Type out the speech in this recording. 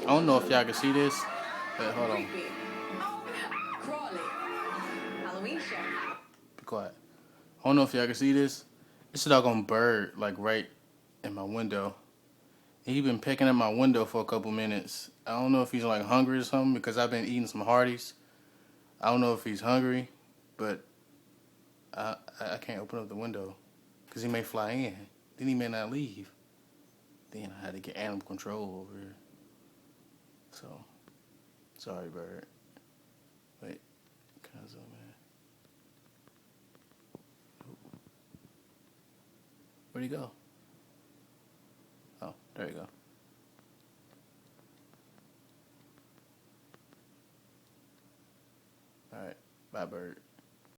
I don't know if y'all can see this, but hold on. Creepy. Crawly. Halloween show. Be quiet. I don't know if y'all can see this. It's a doggone bird, like right in my window. He been pecking at my window for a couple minutes. I don't know if he's like hungry or something because I've been eating some Hardee's. I don't know if he's hungry, but I can't open up the window because he may fly in. Then he may not leave. Then I had to get animal control over here. So, sorry, bird. Wait, can I zoom in? Where'd he go? Oh, there you go. All right, bye, bird.